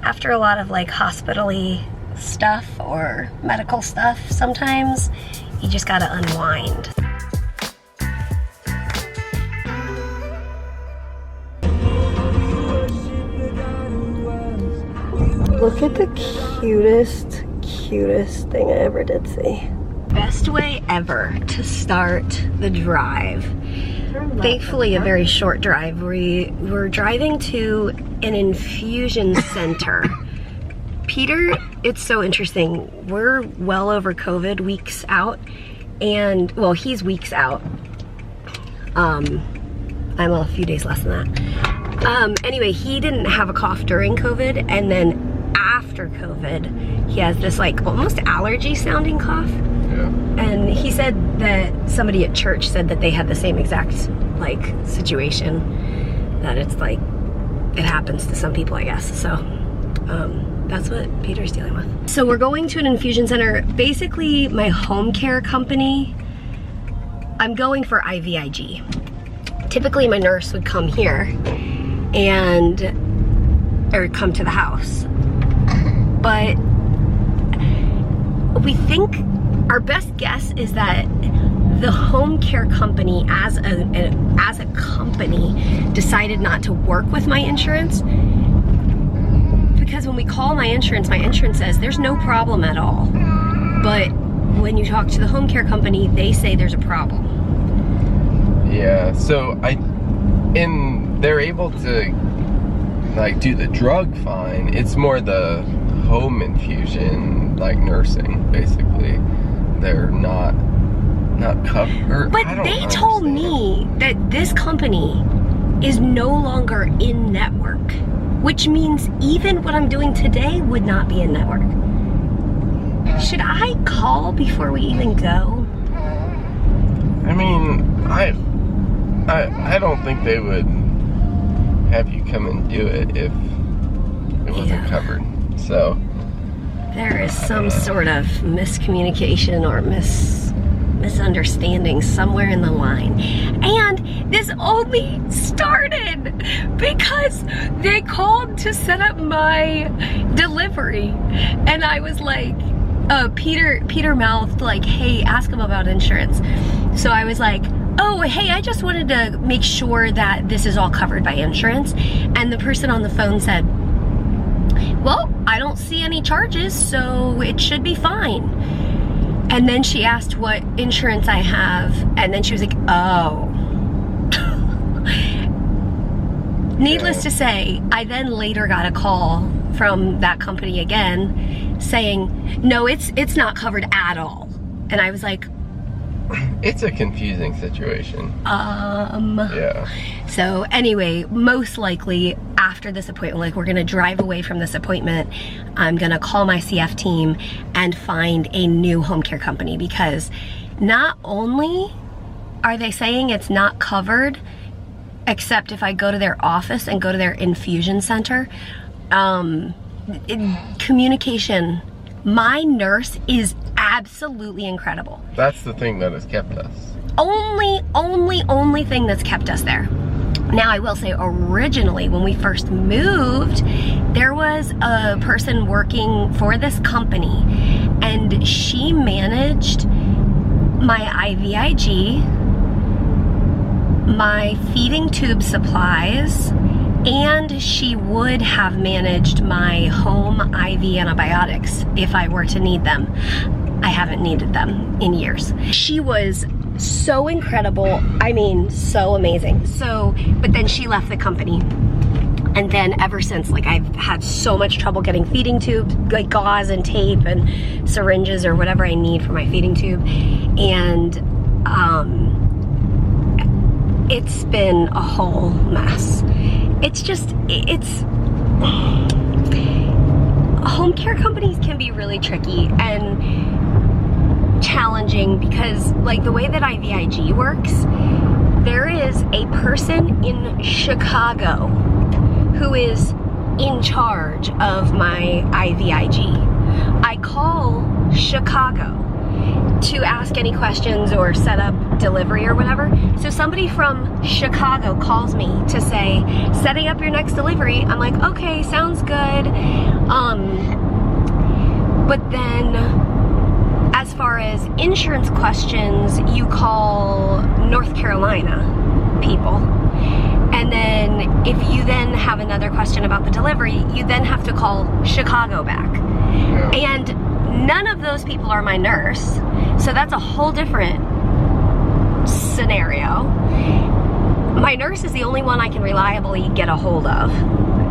after a lot of like hospital-y stuff or medical stuff, sometimes you just gotta unwind. Look at the cutest thing I ever did see. Best way ever to start the drive. Thankfully a very short drive. We were driving to an infusion center. Peter, it's so interesting. We're well over COVID, weeks out, and well, he's weeks out. I'm a few days less than that. Anyway, he didn't have a cough during COVID, and then after COVID, he has this like almost allergy sounding cough. Yeah. And he said that somebody at church said that they had the same exact like situation, that it's like, it happens to some people, I guess. So that's what Peter's dealing with. So we're going to an infusion center, basically my home care company. I'm going for IVIG. Typically my nurse would come here or come to the house. But we think, our best guess is that the home care company as a company decided not to work with my insurance, because when we call my insurance says there's no problem at all. But when you talk to the home care company, they say there's a problem. Yeah, so they're able to like do the drug fine. It's more the home infusion, like nursing, basically. They're not covered. But they told me that this company is no longer in network, which means even what I'm doing today would not be in network. Should I call before we even go? I mean, I don't think they would have you come and do it if it wasn't covered. So there is some sort of miscommunication or misunderstanding somewhere in the line. And this only started because they called to set up my delivery. And I was like, Peter mouthed like, hey, ask him about insurance. So I was like, oh, hey, I just wanted to make sure that this is all covered by insurance. And the person on the phone said, well, I don't see any charges, so it should be fine. And then she asked what insurance I have, and then she was like, oh. Needless to say, I then later got a call from that company again saying, no, it's not covered at all. And I was like, it's a confusing situation. Yeah. So anyway, most likely after this appointment, like we're gonna drive away from this appointment, I'm gonna call my CF team and find a new home care company, because not only are they saying it's not covered, except if I go to their office and go to their infusion center, communication, my nurse is absolutely incredible. That's the thing that has kept us. Only thing that's kept us there. Now I will say, originally when we first moved, there was a person working for this company and she managed my IVIG, my feeding tube supplies, and she would have managed my home IV antibiotics if I were to need them. I haven't needed them in years. She was so incredible, I mean, so amazing. So, but then she left the company. And then ever since, like, I've had so much trouble getting feeding tubes, like gauze and tape and syringes or whatever I need for my feeding tube. And it's been a whole mess. It's just, home care companies can be really tricky and challenging, because like the way that IVIG works, there is a person in Chicago who is in charge of my IVIG. I call Chicago to ask any questions or set up delivery or whatever. So somebody from Chicago calls me to say, setting up your next delivery. I'm like, okay, sounds good. But then as far as insurance questions, you call North Carolina people. And then if you then have another question about the delivery, you then have to call Chicago back. Yeah. And none of those people are my nurse. So that's a whole different scenario. My nurse is the only one I can reliably get a hold of.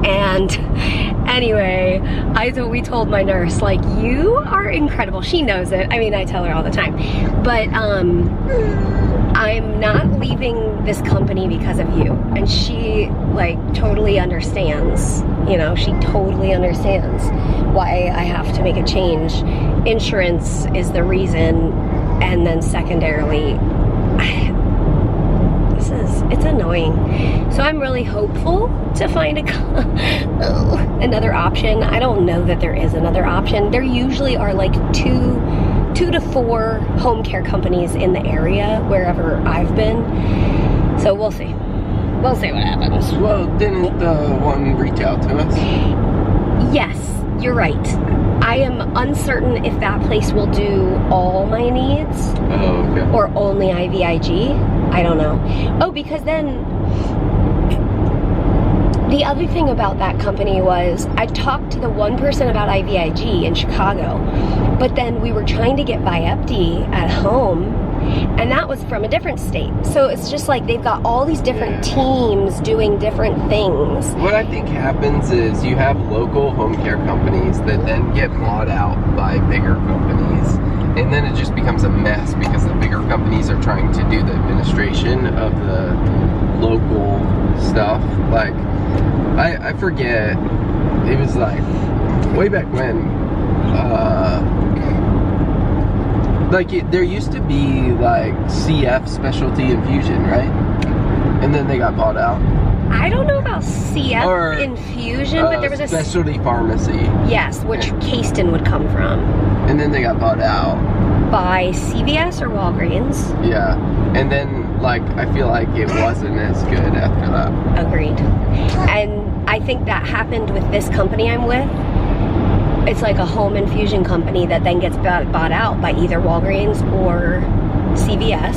And anyway, we told my nurse, like, you are incredible. She knows it. I mean, I tell her all the time. But I'm not leaving this company because of you. And she, like, totally understands. You know, she totally understands why I have to make a change. Insurance is the reason. And then secondarily, it's annoying. So I'm really hopeful to find another option. I don't know that there is another option. There usually are like two to four home care companies in the area wherever I've been. So we'll see. We'll see what happens. Well, didn't the one reach out to us? Yes, you're right. I am uncertain if that place will do all my needs. Oh, okay. Or only IVIG. I don't know. Oh, because then the other thing about that company was I talked to the one person about IVIG in Chicago, but then we were trying to get Vyepti at home, and that was from a different state. So it's just like they've got all these different teams doing different things. What I think happens is you have local home care companies that then get bought out by bigger companies. And then it just becomes a mess because the bigger companies are trying to do the administration of the local stuff. Like, I forget, it was like way back when, there used to be like CF specialty infusion, right? And then they got bought out. I don't know about CF or Infusion, but there was a specialty pharmacy. Yes, which Caiston would come from. And then they got bought out by CVS or Walgreens. Yeah, and then like I feel like it wasn't as good after that. Agreed. And I think that happened with this company I'm with. It's like a home infusion company that then gets bought out by either Walgreens or CVS,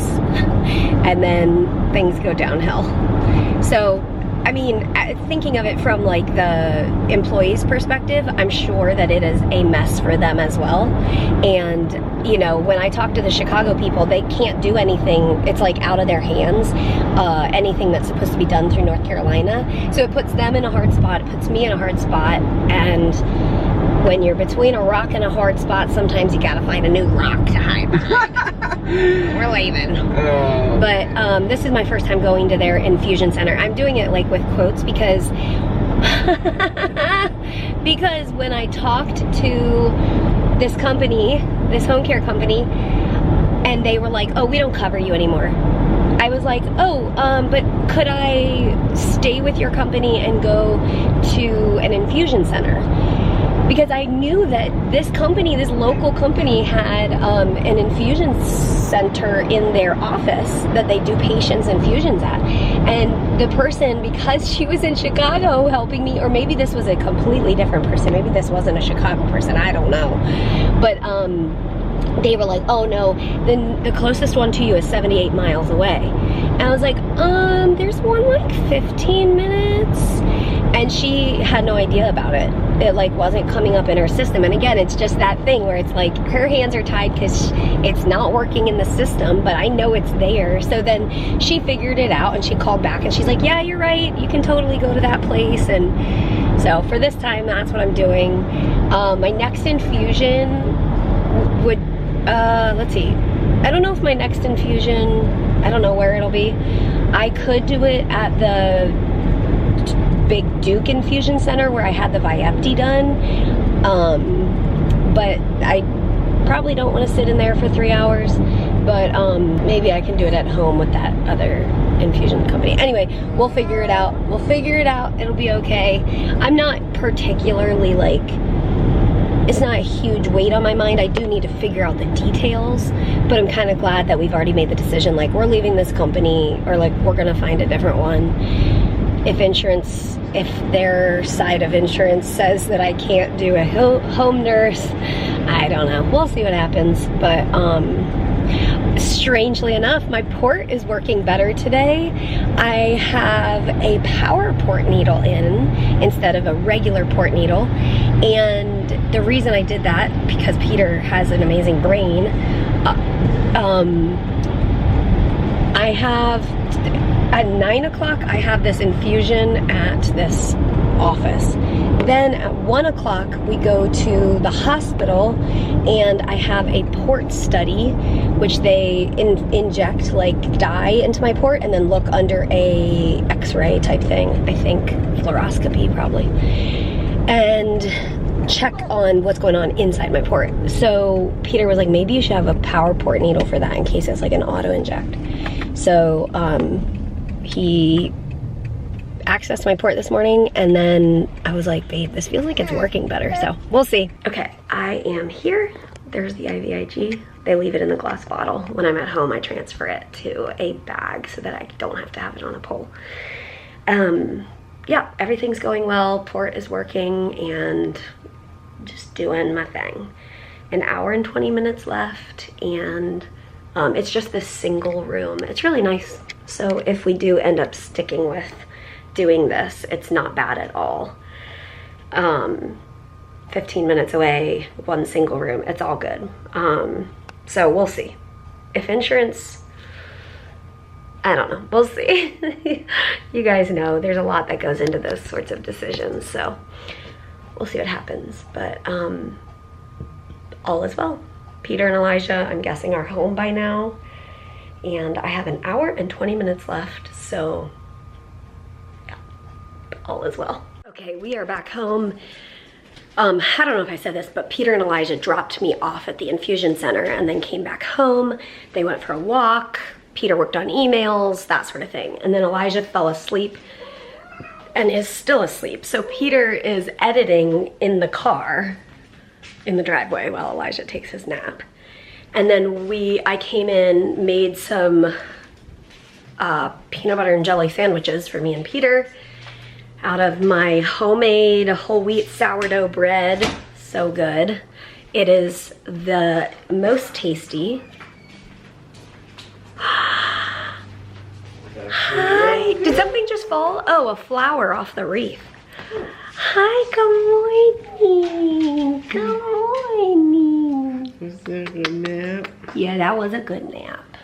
and then things go downhill. So, I mean, thinking of it from like the employee's perspective, I'm sure that it is a mess for them as well. And, you know, when I talk to the Chicago people, they can't do anything. It's like out of their hands, anything that's supposed to be done through North Carolina. So it puts them in a hard spot, it puts me in a hard spot, and when you're between a rock and a hard spot, sometimes you gotta find a new rock to hide behind. We're leaving. But this is my first time going to their infusion center. I'm doing it like with quotes because because when I talked to this company, this home care company, and they were like, oh, we don't cover you anymore. I was like, oh, but could I stay with your company and go to an infusion center? Because I knew that this company, this local company, had an infusion center in their office that they do patients' infusions at. And the person, because she was in Chicago helping me, or maybe this was a completely different person, maybe this wasn't a Chicago person, I don't know. But they were like, oh no, then the closest one to you is 78 miles away. And I was like, there's one like 15 minutes. And she had no idea about it. It like wasn't coming up in her system. And again, it's just that thing where it's like her hands are tied because it's not working in the system, but I know it's there. So then she figured it out and she called back and she's like, yeah, you're right. You can totally go to that place. And so for this time, that's what I'm doing. My next infusion would, let's see. I don't know if my next infusion, I don't know where it'll be. I could do it at the Big Duke Infusion Center where I had the Vyepti done, but I probably don't want to sit in there for 3 hours, but maybe I can do it at home with that other infusion company. Anyway, we'll figure it out. We'll figure it out. It'll be okay. I'm not particularly like it's not a huge weight on my mind. I do need to figure out the details, but I'm kind of glad that we've already made the decision, like we're leaving this company, or like we're gonna find a different one. If their side of insurance says that I can't do a home nurse, I don't know. We'll see what happens. But strangely enough, my port is working better today. I have a power port needle in instead of a regular port needle. And the reason I did that, because Peter has an amazing brain, I have, at 9 o'clock, I have this infusion at this office. Then at 1 o'clock, we go to the hospital and I have a port study, which they inject like dye into my port and then look under a x-ray type thing. I think fluoroscopy probably. And check on what's going on inside my port. So Peter was like, maybe you should have a power port needle for that in case it's like an auto inject. So he accessed my port this morning, and then I was like, babe, this feels like it's working better, so we'll see. Okay, I am here. There's the IVIG. They leave it in the glass bottle. When I'm at home, I transfer it to a bag so that I don't have to have it on a pole. Yeah, everything's going well. Port is working and just doing my thing. An hour and 20 minutes left, and it's just this single room. It's really nice. So if we do end up sticking with doing this, it's not bad at all. 15 minutes away, one single room, it's all good. So we'll see. If insurance, I don't know, we'll see. You guys know there's a lot that goes into those sorts of decisions, so we'll see what happens. But all is well. Peter and Elijah, I'm guessing, are home by now, and I have an hour and 20 minutes left, so yeah, all is well. Okay, we are back home. I don't know if I said this, but Peter and Elijah dropped me off at the infusion center and then came back home. They went for a walk. Peter worked on emails, that sort of thing. And then Elijah fell asleep and is still asleep. So Peter is editing in the car, in the driveway, while Elijah takes his nap. And then I came in, made some peanut butter and jelly sandwiches for me and Peter out of my homemade whole wheat sourdough bread. So good. It is the most tasty. Hi, did something just fall? Oh, a flower off the wreath. Hi, good morning. Good morning. Was that a good nap? Yeah, that was a good nap.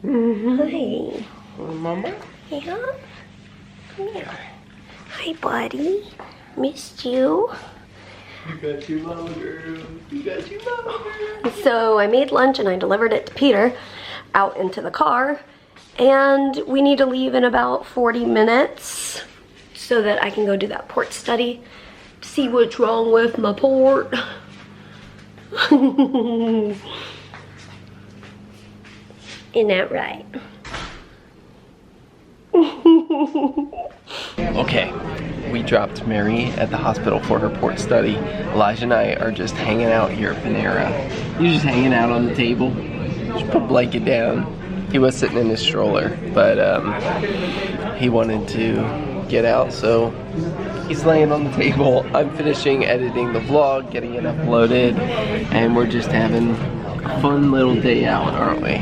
Hi. Mama? Yeah? Come here. Hi, buddy. Missed you. You got your mama, girl. You got your mama, girl. So I made lunch and I delivered it to Peter out into the car. And we need to leave in about 40 minutes so that I can go do that port study. See what's wrong with my port. Isn't that right? Okay, we dropped Mary at the hospital for her port study. Elijah and I are just hanging out here at Panera. You're just hanging out on the table. Just put a blanket down. He was sitting in his stroller, but he wanted to get out, so he's laying on the table. I'm finishing editing the vlog, getting it uploaded, and we're just having a fun little day out, aren't we?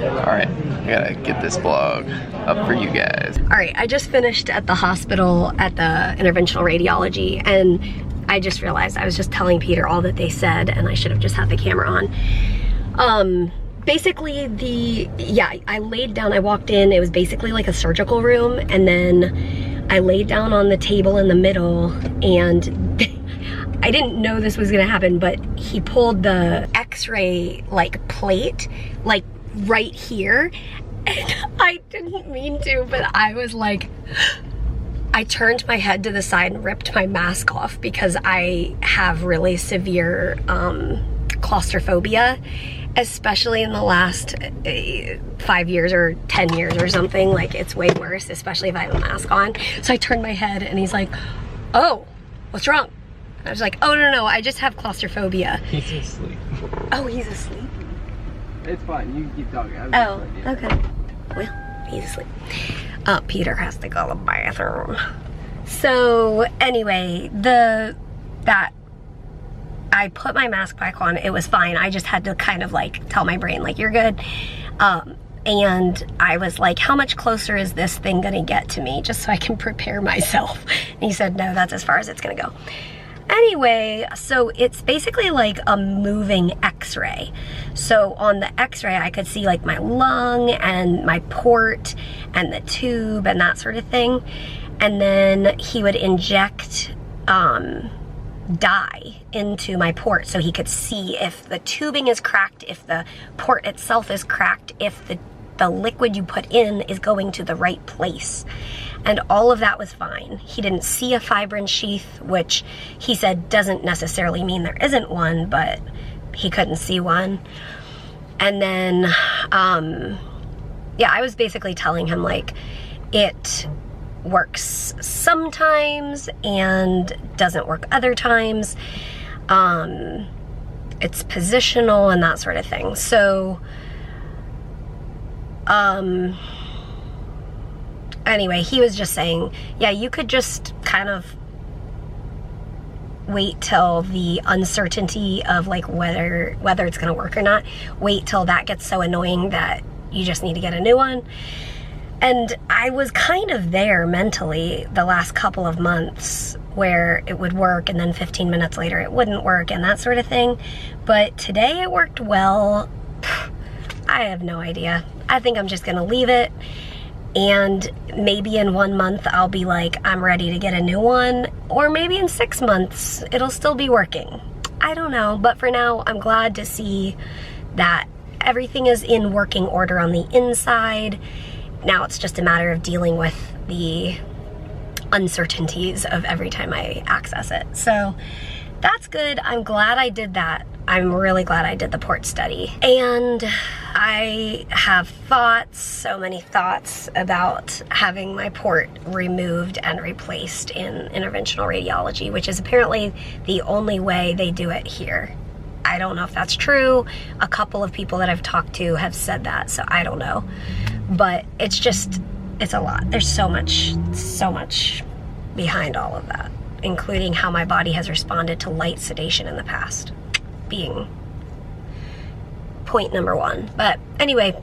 Alright, I gotta get this vlog up for you guys. Alright, I just finished at the hospital at the Interventional Radiology, and I just realized I was just telling Peter all that they said, and I should have just had the camera on. Basically, I laid down, I walked in, it was basically like a surgical room, and then I laid down on the table in the middle, and I didn't know this was gonna happen, but he pulled the x-ray like plate like right here, and I didn't mean to, but I was like, I turned my head to the side and ripped my mask off because I have really severe claustrophobia, especially in the last 5 years or 10 years or something. Like, it's way worse, especially if I have a mask on. So I turned my head and he's like, oh, what's wrong? I was like, oh no, I just have claustrophobia. He's asleep. Oh, he's asleep? It's fine, you can keep talking. Oh, okay. Well, he's asleep. Peter has to go to the bathroom. So anyway, I put my mask back on, it was fine. I just had to kind of like tell my brain, like, you're good. And I was like, how much closer is this thing gonna get to me, just so I can prepare myself? And he said, no, that's as far as it's gonna go. Anyway, so it's basically like a moving x-ray. So on the x-ray, I could see like my lung and my port and the tube and that sort of thing. And then he would inject dye into my port so he could see if the tubing is cracked, if the port itself is cracked, if the liquid you put in is going to the right place. And all of that was fine. He didn't see a fibrin sheath, which he said doesn't necessarily mean there isn't one, but he couldn't see one. And then, yeah, I was basically telling him, like, it works sometimes and doesn't work other times. It's positional and that sort of thing. So, anyway, he was just saying, yeah, you could just kind of wait till the uncertainty of like whether it's gonna work or not, wait till that gets so annoying that you just need to get a new one. And I was kind of there mentally the last couple of months where it would work and then 15 minutes later it wouldn't work and that sort of thing. But today it worked well. I have no idea. I think I'm just gonna leave it, and maybe in 1 month I'll be like, I'm ready to get a new one, or maybe in 6 months it'll still be working. I don't know, but for now I'm glad to see that everything is in working order on the inside. Now it's just a matter of dealing with the uncertainties of every time I access it. So that's good. I'm glad I did that. I'm really glad I did the port study. And I have thoughts, so many thoughts about having my port removed and replaced in interventional radiology, which is apparently the only way they do it here. I don't know if that's true. A couple of people that I've talked to have said that, so I don't know. But it's just, it's a lot. There's so much behind all of that, including how my body has responded to light sedation in the past, being point number one. But anyway,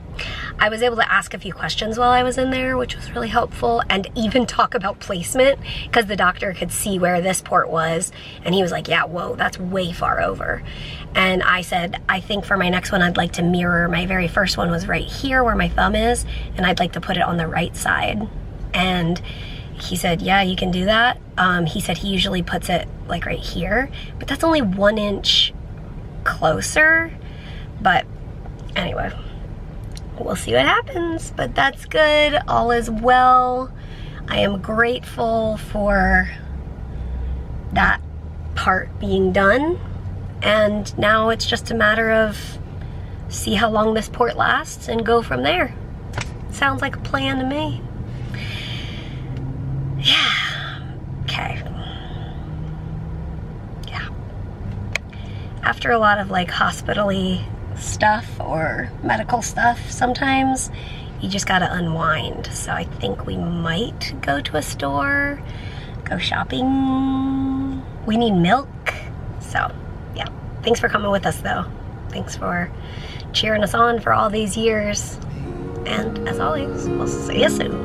I was able to ask a few questions while I was in there, which was really helpful, and even talk about placement, because the doctor could see where this port was, and he was like, yeah, whoa, that's way far over. And I said, I think for my next one, I'd like to mirror, my very first one was right here where my thumb is, and I'd like to put it on the right side. And he said, yeah, you can do that. He said he usually puts it like right here, but that's only 1 inch closer. But anyway, we'll see what happens, but that's good. All is well. I am grateful for that part being done. And now it's just a matter of see how long this port lasts and go from there. Sounds like a plan to me. Yeah, okay. Yeah. After a lot of like hospital-y stuff or medical stuff, sometimes you just gotta unwind. So I think we might go to a store, go shopping. We need milk. So yeah, thanks for coming with us though. Thanks for cheering us on for all these years. And as always, we'll see you soon.